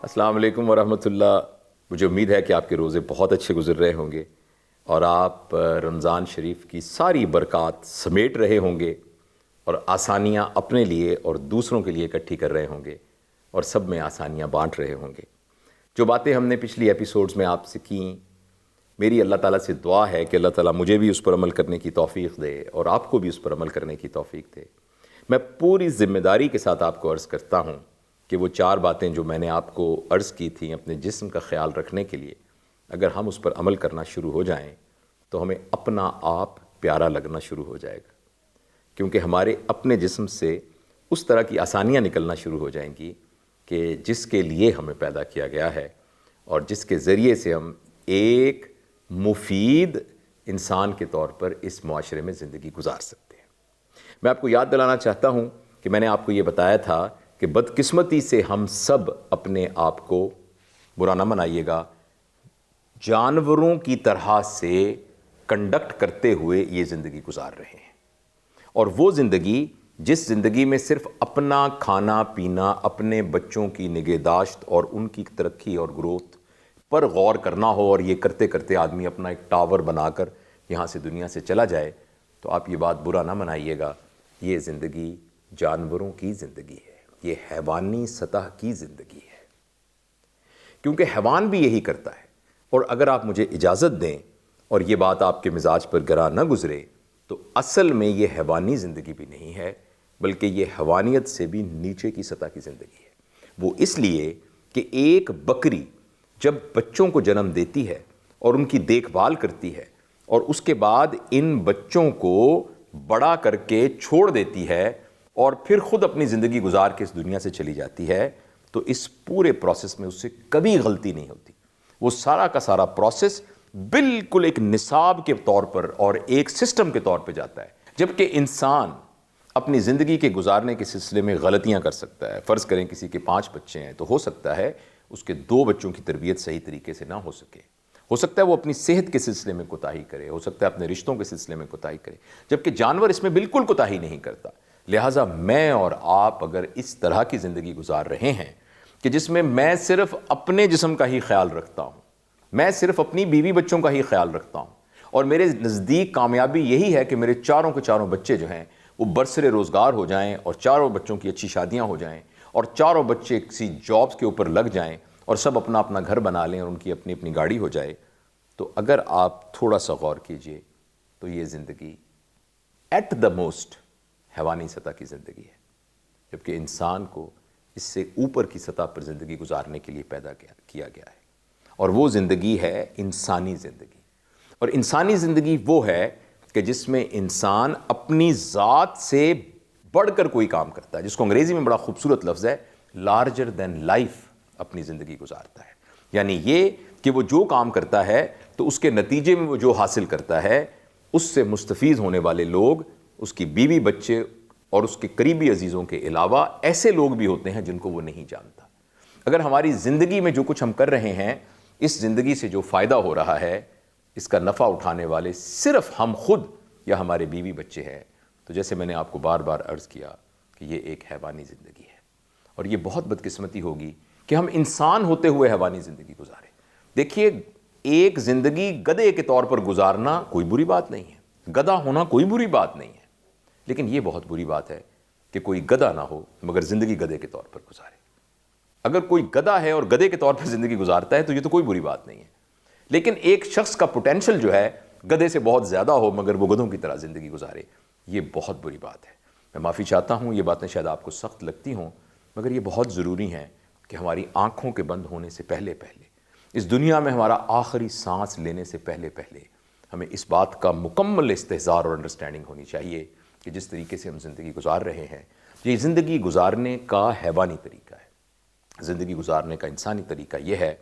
السلام علیکم ورحمۃ اللہ. مجھے امید ہے کہ آپ کے روزے بہت اچھے گزر رہے ہوں گے اور آپ رمضان شریف کی ساری برکات سمیٹ رہے ہوں گے اور آسانیاں اپنے لیے اور دوسروں کے لیے اکٹھی کر رہے ہوں گے اور سب میں آسانیاں بانٹ رہے ہوں گے. جو باتیں ہم نے پچھلی ایپیسوڈز میں آپ سے کیں، میری اللہ تعالیٰ سے دعا ہے کہ اللہ تعالیٰ مجھے بھی اس پر عمل کرنے کی توفیق دے اور آپ کو بھی اس پر عمل کرنے کی توفیق دے. میں پوری ذمہ داری کے ساتھ آپ کو عرض کرتا ہوں کہ وہ 4 باتیں جو میں نے آپ کو عرض کی تھیں اپنے جسم کا خیال رکھنے کے لیے، اگر ہم اس پر عمل کرنا شروع ہو جائیں تو ہمیں اپنا آپ پیارا لگنا شروع ہو جائے گا، کیونکہ ہمارے اپنے جسم سے اس طرح کی آسانیاں نکلنا شروع ہو جائیں گی کہ جس کے لیے ہمیں پیدا کیا گیا ہے اور جس کے ذریعے سے ہم ایک مفید انسان کے طور پر اس معاشرے میں زندگی گزار سکتے ہیں. میں آپ کو یاد دلانا چاہتا ہوں کہ میں نے آپ کو یہ بتایا تھا کہ بدقسمتی سے ہم سب اپنے آپ کو، برا نہ منائیے گا، جانوروں کی طرح سے کنڈکٹ کرتے ہوئے یہ زندگی گزار رہے ہیں. اور وہ زندگی جس زندگی میں صرف اپنا کھانا پینا، اپنے بچوں کی نگہداشت اور ان کی ترقی اور گروتھ پر غور کرنا ہو، اور یہ کرتے کرتے آدمی اپنا ایک ٹاور بنا کر یہاں سے دنیا سے چلا جائے، تو آپ یہ بات برا نہ منائیے گا، یہ زندگی جانوروں کی زندگی ہے، یہ حیوانی سطح کی زندگی ہے. کیونکہ حیوان بھی یہی کرتا ہے. اور اگر آپ مجھے اجازت دیں اور یہ بات آپ کے مزاج پر گراں نہ گزرے، تو اصل میں یہ حیوانی زندگی بھی نہیں ہے، بلکہ یہ حیوانیت سے بھی نیچے کی سطح کی زندگی ہے. وہ اس لیے کہ ایک بکری جب بچوں کو جنم دیتی ہے اور ان کی دیکھ بھال کرتی ہے اور اس کے بعد ان بچوں کو بڑا کر کے چھوڑ دیتی ہے اور پھر خود اپنی زندگی گزار کے اس دنیا سے چلی جاتی ہے، تو اس پورے پروسیس میں اس سے کبھی غلطی نہیں ہوتی. وہ سارا کا سارا پروسیس بالکل ایک نصاب کے طور پر اور ایک سسٹم کے طور پہ جاتا ہے. جبکہ انسان اپنی زندگی کے گزارنے کے سلسلے میں غلطیاں کر سکتا ہے. فرض کریں کسی کے 5 بچے ہیں تو ہو سکتا ہے اس کے 2 بچوں کی تربیت صحیح طریقے سے نہ ہو سکے. ہو سکتا ہے وہ اپنی صحت کے سلسلے میں کوتاہی کرے، ہو سکتا ہے اپنے رشتوں کے سلسلے میں کوتاہی کرے، جبکہ جانور اس میں بالکل کوتاہی نہیں کرتا. لہٰذا میں اور آپ اگر اس طرح کی زندگی گزار رہے ہیں کہ جس میں میں صرف اپنے جسم کا ہی خیال رکھتا ہوں، میں صرف اپنی بیوی بچوں کا ہی خیال رکھتا ہوں، اور میرے نزدیک کامیابی یہی ہے کہ میرے چاروں کے چاروں بچے جو ہیں وہ برسر روزگار ہو جائیں اور چاروں بچوں کی اچھی شادیاں ہو جائیں اور چاروں بچے کسی جابس کے اوپر لگ جائیں اور سب اپنا اپنا گھر بنا لیں اور ان کی اپنی اپنی گاڑی ہو جائے، تو اگر آپ تھوڑا سا غور کیجئے تو یہ زندگی ایٹ دا موسٹ حیوانی سطح کی زندگی ہے. جبکہ انسان کو اس سے اوپر کی سطح پر زندگی گزارنے کے لیے پیدا کیا گیا ہے، اور وہ زندگی ہے انسانی زندگی. اور انسانی زندگی وہ ہے کہ جس میں انسان اپنی ذات سے بڑھ کر کوئی کام کرتا ہے، جس کو انگریزی میں بڑا خوبصورت لفظ ہے لارجر دین لائف اپنی زندگی گزارتا ہے. یعنی یہ کہ وہ جو کام کرتا ہے تو اس کے نتیجے میں وہ جو حاصل کرتا ہے اس سے مستفید ہونے والے لوگ اس کی بیوی بچے اور اس کے قریبی عزیزوں کے علاوہ ایسے لوگ بھی ہوتے ہیں جن کو وہ نہیں جانتا. اگر ہماری زندگی میں جو کچھ ہم کر رہے ہیں، اس زندگی سے جو فائدہ ہو رہا ہے، اس کا نفع اٹھانے والے صرف ہم خود یا ہمارے بیوی بچے ہیں، تو جیسے میں نے آپ کو بار بار عرض کیا کہ یہ ایک حیوانی زندگی ہے. اور یہ بہت بدقسمتی ہوگی کہ ہم انسان ہوتے ہوئے حیوانی زندگی گزاریں. دیکھیے، ایک زندگی گدھے کے طور پر گزارنا کوئی بری بات نہیں ہے، گدھا ہونا کوئی بری بات نہیں ہے، لیکن یہ بہت بری بات ہے کہ کوئی گدھا نہ ہو مگر زندگی گدھے کے طور پر گزارے. اگر کوئی گدھا ہے اور گدھے کے طور پر زندگی گزارتا ہے تو یہ تو کوئی بری بات نہیں ہے، لیکن ایک شخص کا پوٹینشل جو ہے گدھے سے بہت زیادہ ہو مگر وہ گدھوں کی طرح زندگی گزارے، یہ بہت بری بات ہے. میں معافی چاہتا ہوں، یہ باتیں شاید آپ کو سخت لگتی ہوں، مگر یہ بہت ضروری ہیں کہ ہماری آنکھوں کے بند ہونے سے پہلے اس دنیا میں ہمارا آخری سانس لینے سے پہلے ہمیں اس بات کا مکمل استحضار اور انڈرسٹینڈنگ ہونی چاہیے کہ جس طریقے سے ہم زندگی گزار رہے ہیں، یہ زندگی گزارنے کا حیوانی طریقہ ہے. زندگی گزارنے کا انسانی طریقہ یہ ہے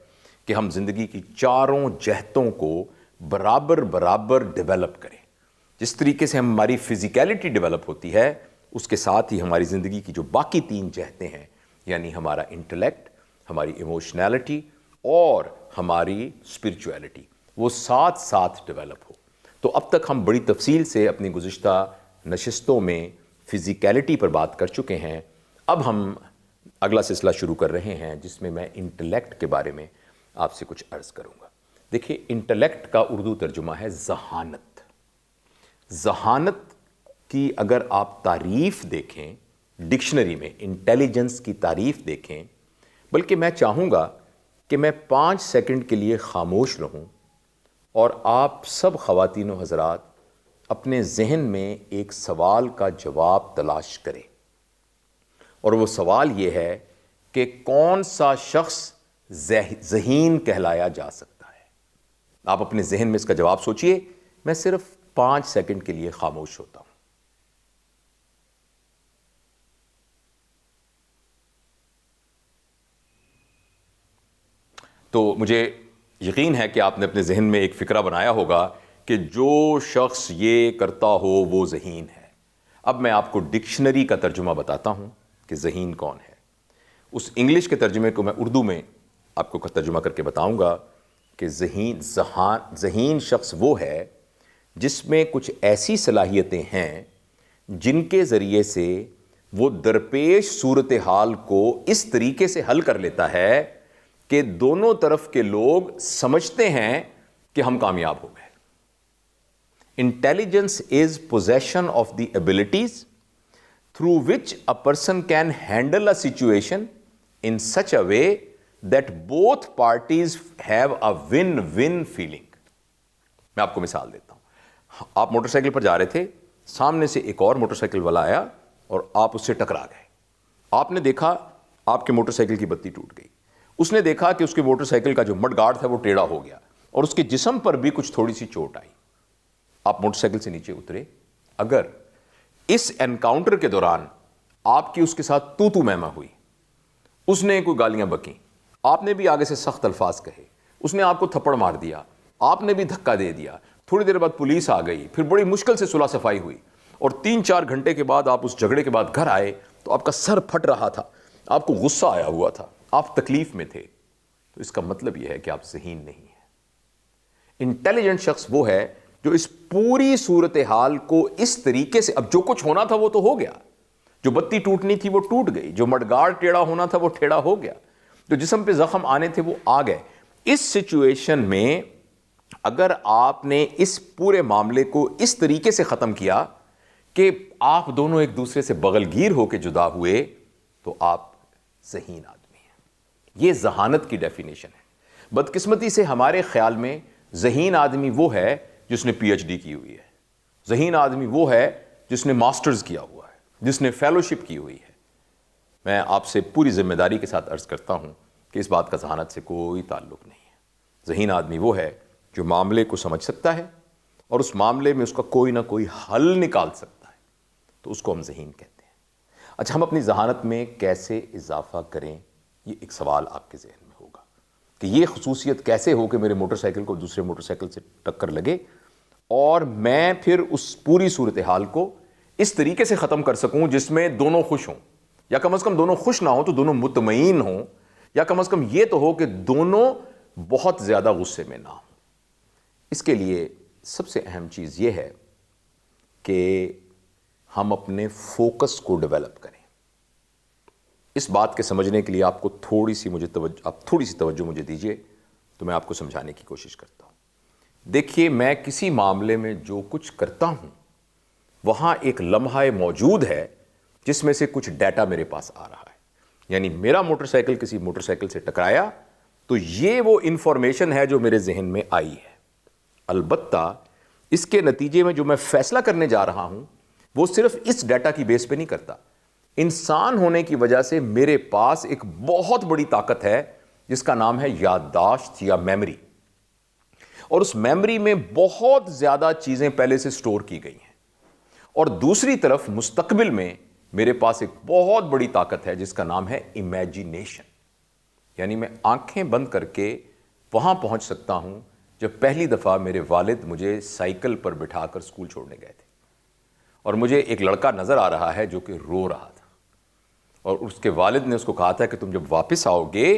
کہ ہم زندگی کی چاروں جہتوں کو برابر برابر ڈیولپ کریں. جس طریقے سے ہماری فزیکیلٹی ڈیولپ ہوتی ہے، اس کے ساتھ ہی ہماری زندگی کی جو باقی 3 جہتیں ہیں، یعنی ہمارا انٹلیکٹ، ہماری ایموشنالٹی اور ہماری اسپرچویلٹی وہ ساتھ ساتھ ڈیولپ ہو. تو اب تک ہم بڑی تفصیل سے اپنی گزشتہ نشستوں میں فزیکیلٹی پر بات کر چکے ہیں. اب ہم اگلا سلسلہ شروع کر رہے ہیں جس میں انٹلیکٹ کے بارے میں آپ سے کچھ عرض کروں گا. دیکھیے، انٹلیکٹ کا اردو ترجمہ ہے ذہانت. ذہانت کی اگر آپ تعریف دیکھیں ڈکشنری میں، انٹیلیجنس کی تعریف دیکھیں، بلکہ میں چاہوں گا کہ میں 5 سیکنڈ کے لیے خاموش رہوں اور آپ سب خواتین و حضرات اپنے ذہن میں ایک سوال کا جواب تلاش کریں. اور وہ سوال یہ ہے کہ کون سا شخص ذہین کہلایا جا سکتا ہے؟ آپ اپنے ذہن میں اس کا جواب سوچئے. میں صرف 5 سیکنڈ کے لیے خاموش ہوتا ہوں. تو مجھے یقین ہے کہ آپ نے اپنے ذہن میں ایک فکرہ بنایا ہوگا کہ جو شخص یہ کرتا ہو وہ ذہین ہے. اب میں آپ کو ڈکشنری کا ترجمہ بتاتا ہوں کہ ذہین کون ہے. اس انگلش کے ترجمے کو میں اردو میں آپ کو ترجمہ کر کے بتاؤں گا کہ ذہین شخص وہ ہے جس میں کچھ ایسی صلاحیتیں ہیں جن کے ذریعے سے وہ درپیش صورتحال کو اس طریقے سے حل کر لیتا ہے کہ دونوں طرف کے لوگ سمجھتے ہیں کہ ہم کامیاب ہو گئے. Intelligence is possession of the abilities through which a person can handle a situation in such a way that both parties have a win-win feeling. میں آپ کو مثال دیتا ہوں. آپ موٹر سائیکل پر جا رہے تھے، سامنے سے ایک اور موٹر سائیکل والا آیا اور آپ اس سے ٹکرا گئے. آپ نے دیکھا آپ کے موٹر سائیکل کی بتی ٹوٹ گئی. اس نے دیکھا کہ اس کے موٹر سائیکل کا جو مڈ گارڈ تھا وہ ٹیڑھا ہو گیا اور اس کے جسم پر بھی کچھ تھوڑی سی چوٹ آئی. آپ موٹر سائیکل سے نیچے اترے. اگر اس انکاؤنٹر کے دوران آپ کی اس کے ساتھ تو میں ہوئی، اس نے کوئی گالیاں بکیں، آپ نے بھی آگے سے سخت الفاظ کہے، اس نے آپ کو تھپڑ مار دیا، آپ نے بھی دھکا دے دیا، تھوڑی دیر بعد پولیس آ گئی، پھر بڑی مشکل سے صلح صفائی ہوئی اور 3-4 گھنٹے کے بعد آپ اس جھگڑے کے بعد گھر آئے تو آپ کا سر پھٹ رہا تھا، آپ کو غصہ آیا ہوا تھا، آپ تکلیف میں تھے. تو اس کا مطلب یہ ہے کہ آپ ذہین نہیں ہیں. انٹیلیجنٹ شخص وہ ہے جو اس پوری صورتحال کو اس طریقے سے، اب جو کچھ ہونا تھا وہ تو ہو گیا، جو بتی ٹوٹنی تھی وہ ٹوٹ گئی، جو مڈگار ٹیڑھا ہونا تھا وہ ٹیڑھا ہو گیا، جو جسم پہ زخم آنے تھے وہ آ گئے. اس سچویشن میں اگر آپ نے اس پورے معاملے کو اس طریقے سے ختم کیا کہ آپ دونوں ایک دوسرے سے بغل گیر ہو کے جدا ہوئے تو آپ ذہین آدمی ہیں. یہ ذہانت کی ڈیفینیشن ہے. بدقسمتی سے ہمارے خیال میں ذہین آدمی وہ ہے جس نے پی ایچ ڈی کی ہوئی ہے، ذہین آدمی وہ ہے جس نے ماسٹرز کیا ہوا ہے، جس نے فیلوشپ کی ہوئی ہے. میں آپ سے پوری ذمہ داری کے ساتھ عرض کرتا ہوں کہ اس بات کا ذہانت سے کوئی تعلق نہیں ہے. ذہین آدمی وہ ہے جو معاملے کو سمجھ سکتا ہے اور اس معاملے میں اس کا کوئی نہ کوئی حل نکال سکتا ہے، تو اس کو ہم ذہین کہتے ہیں. اچھا، ہم اپنی ذہانت میں کیسے اضافہ کریں؟ یہ ایک سوال آپ کے ذہن میں ہوگا کہ یہ خصوصیت کیسے ہو کہ میرے موٹر سائیکل کو دوسرے موٹر سائیکل سے ٹکر لگے اور میں پھر اس پوری صورتحال کو اس طریقے سے ختم کر سکوں جس میں دونوں خوش ہوں، یا کم از کم دونوں خوش نہ ہوں تو دونوں مطمئن ہوں، یا کم از کم یہ تو ہو کہ دونوں بہت زیادہ غصے میں نہ ہوں. اس کے لیے سب سے اہم چیز یہ ہے کہ ہم اپنے فوکس کو ڈیولپ کریں. اس بات کے سمجھنے کے لیے آپ کو تھوڑی سی توجہ مجھے دیجیے تو میں آپ کو سمجھانے کی کوشش کرتا ہوں. دیکھیے، میں کسی معاملے میں جو کچھ کرتا ہوں وہاں ایک لمحہ موجود ہے جس میں سے کچھ ڈیٹا میرے پاس آ رہا ہے. یعنی میرا موٹر سائیکل کسی موٹر سائیکل سے ٹکرایا تو یہ وہ انفارمیشن ہے جو میرے ذہن میں آئی ہے. البتہ اس کے نتیجے میں جو میں فیصلہ کرنے جا رہا ہوں وہ صرف اس ڈیٹا کی بیس پہ نہیں کرتا. انسان ہونے کی وجہ سے میرے پاس ایک بہت بڑی طاقت ہے جس کا نام ہے یادداشت یا میموری، اور اس میموری میں بہت زیادہ چیزیں پہلے سے سٹور کی گئی ہیں. اور دوسری طرف مستقبل میں میرے پاس ایک بہت بڑی طاقت ہے جس کا نام ہے امیجینیشن. یعنی میں آنکھیں بند کر کے وہاں پہنچ سکتا ہوں جب پہلی دفعہ میرے والد مجھے سائیکل پر بٹھا کر اسکول چھوڑنے گئے تھے اور مجھے ایک لڑکا نظر آ رہا ہے جو کہ رو رہا تھا، اور اس کے والد نے اس کو کہا تھا کہ تم جب واپس آؤ گے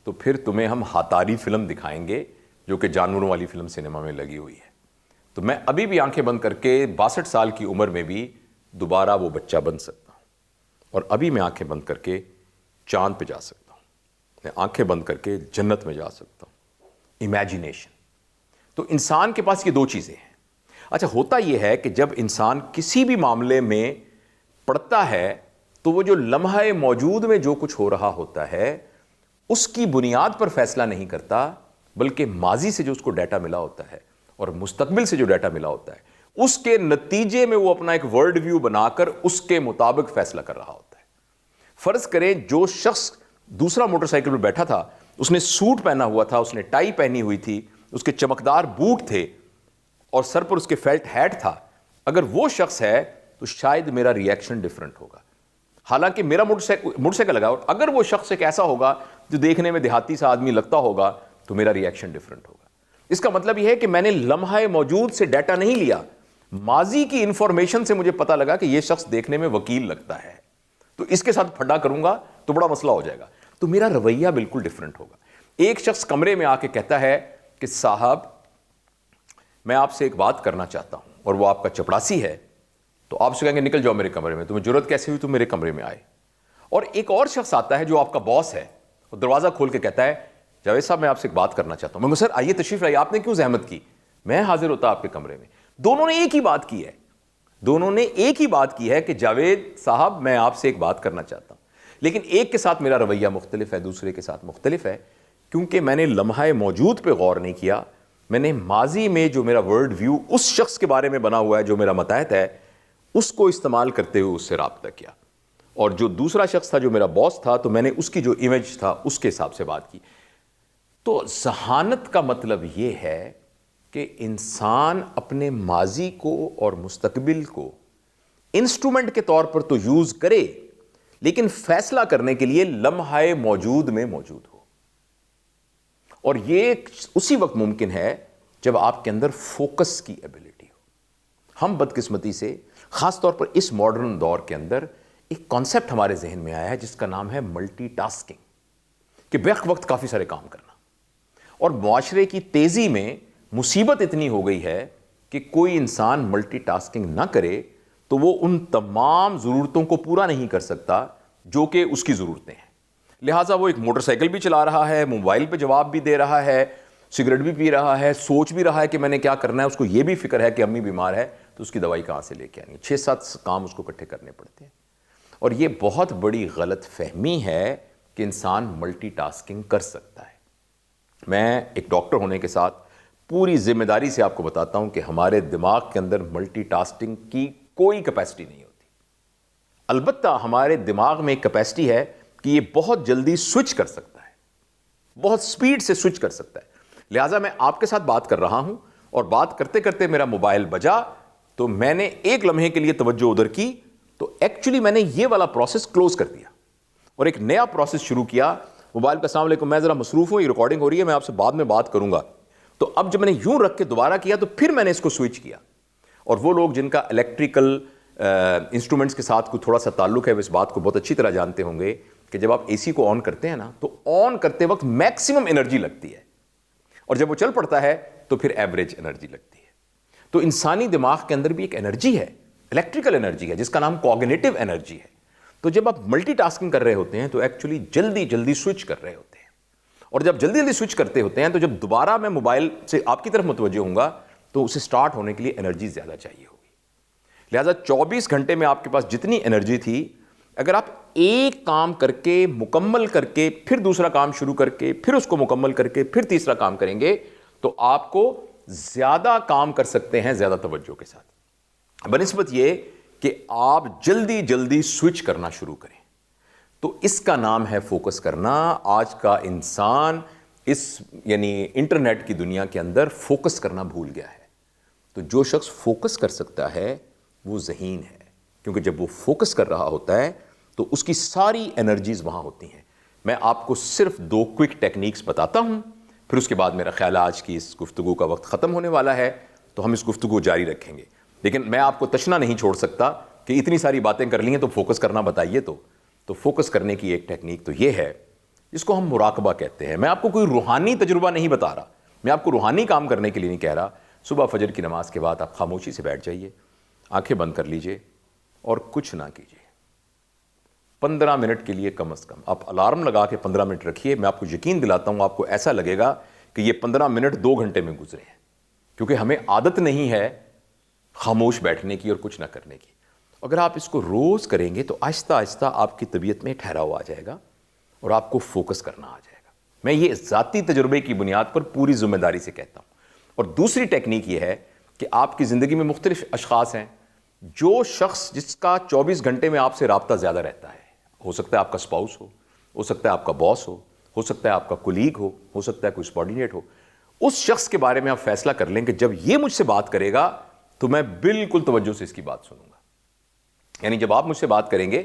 تو پھر تمہیں ہم ہاتاری فلم دکھائیں گے جو کہ جانوروں والی فلم سنیما میں لگی ہوئی ہے. تو میں ابھی بھی آنکھیں بند کر کے 62 سال کی عمر میں بھی دوبارہ وہ بچہ بن سکتا ہوں, اور ابھی میں آنکھیں بند کر کے چاند پہ جا سکتا ہوں, میں آنکھیں بند کر کے جنت میں جا سکتا ہوں. امیجینیشن. تو انسان کے پاس یہ دو چیزیں ہیں. اچھا, ہوتا یہ ہے کہ جب انسان کسی بھی معاملے میں پڑتا ہے تو وہ جو لمحہ موجود میں جو کچھ ہو رہا ہوتا ہے اس کی بنیاد پر فیصلہ نہیں کرتا, بلکہ ماضی سے جو اس کو ڈیٹا ملا ہوتا ہے اور مستقبل سے جو ڈیٹا ملا ہوتا ہے اس کے نتیجے میں وہ اپنا ایک ورلڈ ویو بنا کر اس کے مطابق فیصلہ کر رہا ہوتا ہے. فرض کریں جو شخص دوسرا موٹر سائیکل پر بیٹھا تھا, اس نے سوٹ پہنا ہوا تھا, اس نے ٹائی پہنی ہوئی تھی, اس کے چمکدار بوٹ تھے اور سر پر اس کے فیلٹ ہیٹ تھا, اگر وہ شخص ہے تو شاید میرا ری ایکشن ڈفرنٹ ہوگا. حالانکہ میرا موٹر سائیکل لگا, اور اگر وہ شخص ایک ایسا ہوگا جو دیکھنے میں دیہاتی سا آدمی لگتا ہوگا تو میرا ری ایکشن ڈفرنٹ ہوگا. اس کا مطلب یہ ہے کہ میں نے لمحہ موجود سے ڈیٹا نہیں لیا, ماضی کی انفارمیشن سے مجھے پتا لگا کہ یہ شخص دیکھنے میں وکیل لگتا ہے, تو اس کے ساتھ پھڈا کروں گا تو بڑا مسئلہ ہو جائے گا, تو میرا رویہ بالکل ڈفرنٹ ہوگا. ایک شخص کمرے میں آ کے کہتا ہے کہ صاحب میں آپ سے ایک بات کرنا چاہتا ہوں, اور وہ آپ کا چپڑاسی ہے, تو آپ سے کہیں گے نکل جاؤ میرے کمرے میں, تمہیں ضرورت کیسے ہوئی تم میرے کمرے میں آئے. اور ایک اور شخص آتا ہے جو آپ کا باس ہے, وہ دروازہ کھول کے کہتا ہے جاوید صاحب میں آپ سے ایک بات کرنا چاہتا ہوں. میں کہوں سر آئیے تشریف لائیے, آپ نے کیوں زحمت کی, میں حاضر ہوتا آپ کے کمرے میں. دونوں نے ایک ہی بات کی ہے, دونوں نے ایک ہی بات کی ہے کہ جاوید صاحب میں آپ سے ایک بات کرنا چاہتا ہوں, لیکن ایک کے ساتھ میرا رویہ مختلف ہے, دوسرے کے ساتھ مختلف ہے, کیونکہ میں نے لمحہ موجود پہ غور نہیں کیا, میں نے ماضی میں جو میرا ورلڈ ویو اس شخص کے بارے میں بنا ہوا ہے جو میرا متحد ہے اس کو استعمال کرتے ہوئے اس سے رابطہ کیا, اور جو دوسرا شخص تھا جو میرا باس تھا تو میں نے اس کی جو امیج تھا اس کے حساب سے بات کی. تو ذہانت کا مطلب یہ ہے کہ انسان اپنے ماضی کو اور مستقبل کو انسٹرومنٹ کے طور پر تو یوز کرے, لیکن فیصلہ کرنے کے لیے لمحہ موجود میں موجود ہو. اور یہ اسی وقت ممکن ہے جب آپ کے اندر فوکس کی ایبلٹی ہو. ہم بدقسمتی سے خاص طور پر اس ماڈرن دور کے اندر ایک کانسیپٹ ہمارے ذہن میں آیا ہے جس کا نام ہے ملٹی ٹاسکنگ, کہ بیک وقت کافی سارے کام کرنا. اور معاشرے کی تیزی میں مصیبت اتنی ہو گئی ہے کہ کوئی انسان ملٹی ٹاسکنگ نہ کرے تو وہ ان تمام ضرورتوں کو پورا نہیں کر سکتا جو کہ اس کی ضرورتیں ہیں. لہٰذا وہ ایک موٹر سائیکل بھی چلا رہا ہے, موبائل پہ جواب بھی دے رہا ہے, سگریٹ بھی پی رہا ہے, سوچ بھی رہا ہے کہ میں نے کیا کرنا ہے, اس کو یہ بھی فکر ہے کہ امی بیمار ہے تو اس کی دوائی کہاں سے لے کے آنی ہے. 6-7 کام اس کو اکٹھے کرنے پڑتے ہیں. اور یہ بہت بڑی غلط فہمی ہے کہ انسان ملٹی ٹاسکنگ کر سکتا ہے. میں ایک ڈاکٹر ہونے کے ساتھ پوری ذمہ داری سے آپ کو بتاتا ہوں کہ ہمارے دماغ کے اندر ملٹی ٹاسکنگ کی کوئی کیپیسٹی نہیں ہوتی. البتہ ہمارے دماغ میں ایک کیپیسٹی ہے کہ یہ بہت جلدی سوئچ کر سکتا ہے, بہت سپیڈ سے سوئچ کر سکتا ہے. لہٰذا میں آپ کے ساتھ بات کر رہا ہوں اور بات کرتے کرتے میرا موبائل بجا تو میں نے ایک لمحے کے لیے توجہ ادھر کی, تو ایکچولی میں نے یہ والا پروسیس کلوز کر دیا اور ایک نیا پروسیس شروع کیا. موبائل کا السلام علیکم, میں ذرا مصروف ہوں, یہ ریکارڈنگ ہو رہی ہے, میں آپ سے بعد میں بات کروں گا. تو اب جب میں نے یوں رکھ کے دوبارہ کیا تو پھر میں نے اس کو سوئچ کیا. اور وہ لوگ جن کا الیکٹریکل انسٹرومنٹس کے ساتھ کوئی تھوڑا سا تعلق ہے وہ اس بات کو بہت اچھی طرح جانتے ہوں گے کہ جب آپ اے سی کو آن کرتے ہیں نا تو آن کرتے وقت میکسیمم انرجی لگتی ہے, اور جب وہ چل پڑتا ہے تو پھر ایوریج انرجی لگتی ہے. تو انسانی دماغ کے اندر بھی ایک انرجی ہے, الیکٹریکل انرجی ہے, جس کا نام کوگنیٹو انرجی ہے. تو جب آپ ملٹی ٹاسکنگ کر رہے ہوتے ہیں تو ایکچولی جلدی جلدی سوئچ کر رہے ہوتے ہیں, اور جب جلدی جلدی سوئچ کرتے ہوتے ہیں تو جب دوبارہ میں موبائل سے آپ کی طرف متوجہ ہوں گا تو اسے سٹارٹ ہونے کے لیے انرجی زیادہ چاہیے ہوگی. لہٰذا 24 گھنٹے میں آپ کے پاس جتنی انرجی تھی, اگر آپ ایک کام کر کے مکمل کر کے پھر دوسرا کام شروع کر کے پھر اس کو مکمل کر کے پھر تیسرا کام کریں گے تو آپ کو زیادہ کام کر سکتے ہیں زیادہ توجہ کے ساتھ, بنسبت یہ کہ آپ جلدی جلدی سوئچ کرنا شروع کریں. تو اس کا نام ہے فوکس کرنا. آج کا انسان اس یعنی انٹرنیٹ کی دنیا کے اندر فوکس کرنا بھول گیا ہے. تو جو شخص فوکس کر سکتا ہے وہ ذہین ہے, کیونکہ جب وہ فوکس کر رہا ہوتا ہے تو اس کی ساری انرجیز وہاں ہوتی ہیں. میں آپ کو صرف 2 کوئک ٹیکنیکس بتاتا ہوں, پھر اس کے بعد میرا خیال ہے آج کی اس گفتگو کا وقت ختم ہونے والا ہے تو ہم اس گفتگو جاری رکھیں گے. لیکن میں آپ کو تشنا نہیں چھوڑ سکتا کہ اتنی ساری باتیں کر لی ہیں تو فوکس کرنا بتائیے. تو فوکس کرنے کی ایک ٹیکنیک تو یہ ہے جس کو ہم مراقبہ کہتے ہیں. میں آپ کو کوئی روحانی تجربہ نہیں بتا رہا, میں آپ کو روحانی کام کرنے کے لیے نہیں کہہ رہا. صبح فجر کی نماز کے بعد آپ خاموشی سے بیٹھ جائیے, آنکھیں بند کر لیجئے اور کچھ نہ کیجئے. 15 منٹ کے لیے کم از کم آپ الارم لگا کے 15 منٹ رکھیے. میں آپ کو یقین دلاتا ہوں آپ کو ایسا لگے گا کہ یہ 15 منٹ 2 گھنٹے میں گزرے ہیں, کیونکہ ہمیں عادت نہیں ہے خاموش بیٹھنے کی اور کچھ نہ کرنے کی. اگر آپ اس کو روز کریں گے تو آہستہ آہستہ آپ کی طبیعت میں ٹھہراؤ آ جائے گا اور آپ کو فوکس کرنا آ جائے گا. میں یہ ذاتی تجربے کی بنیاد پر پوری ذمہ داری سے کہتا ہوں. اور دوسری ٹیکنیک یہ ہے کہ آپ کی زندگی میں مختلف اشخاص ہیں. جو شخص جس کا 24 گھنٹے میں آپ سے رابطہ زیادہ رہتا ہے, ہو سکتا ہے آپ کا اسپاؤس ہو سکتا ہے آپ کا باس ہو سکتا ہے آپ کا کولیگ ہو سکتا ہے کوئی سبارڈینیٹ ہو, اس شخص کے بارے میں آپ فیصلہ کر لیں کہ جب یہ مجھ سے بات کرے گا تو میں بالکل توجہ سے اس کی بات سنوں گا. یعنی جب آپ مجھ سے بات کریں گے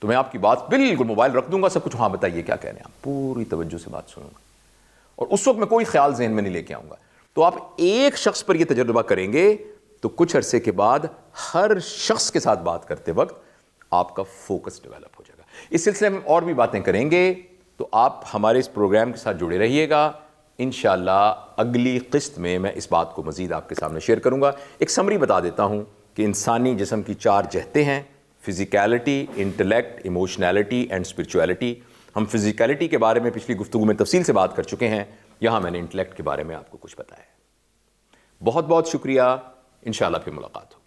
تو میں آپ کی بات بالکل موبائل رکھ دوں گا, سب کچھ ہاں بتائیے کیا کہہ رہے ہیں آپ, پوری توجہ سے بات سنوں گا اور اس وقت میں کوئی خیال ذہن میں نہیں لے کے آؤں گا. تو آپ ایک شخص پر یہ تجربہ کریں گے تو کچھ عرصے کے بعد ہر شخص کے ساتھ بات کرتے وقت آپ کا فوکس ڈیولپ ہو جائے گا. اس سلسلے میں اور بھی باتیں کریں گے, تو آپ ہمارے اس پروگرام کے ساتھ جڑے رہیے گا. انشاءاللہ اگلی قسط میں اس بات کو مزید آپ کے سامنے شیئر کروں گا. ایک سمری بتا دیتا ہوں کہ انسانی جسم کی 4 جہتیں ہیں: فزیکلٹی, انٹلیکٹ, ایموشنالٹی اینڈ اسپرچویلٹی. ہم فزیکلٹی کے بارے میں پچھلی گفتگو میں تفصیل سے بات کر چکے ہیں, یہاں میں نے انٹلیکٹ کے بارے میں آپ کو کچھ بتایا ہے. بہت بہت شکریہ, انشاءاللہ پھر ملاقات ہو.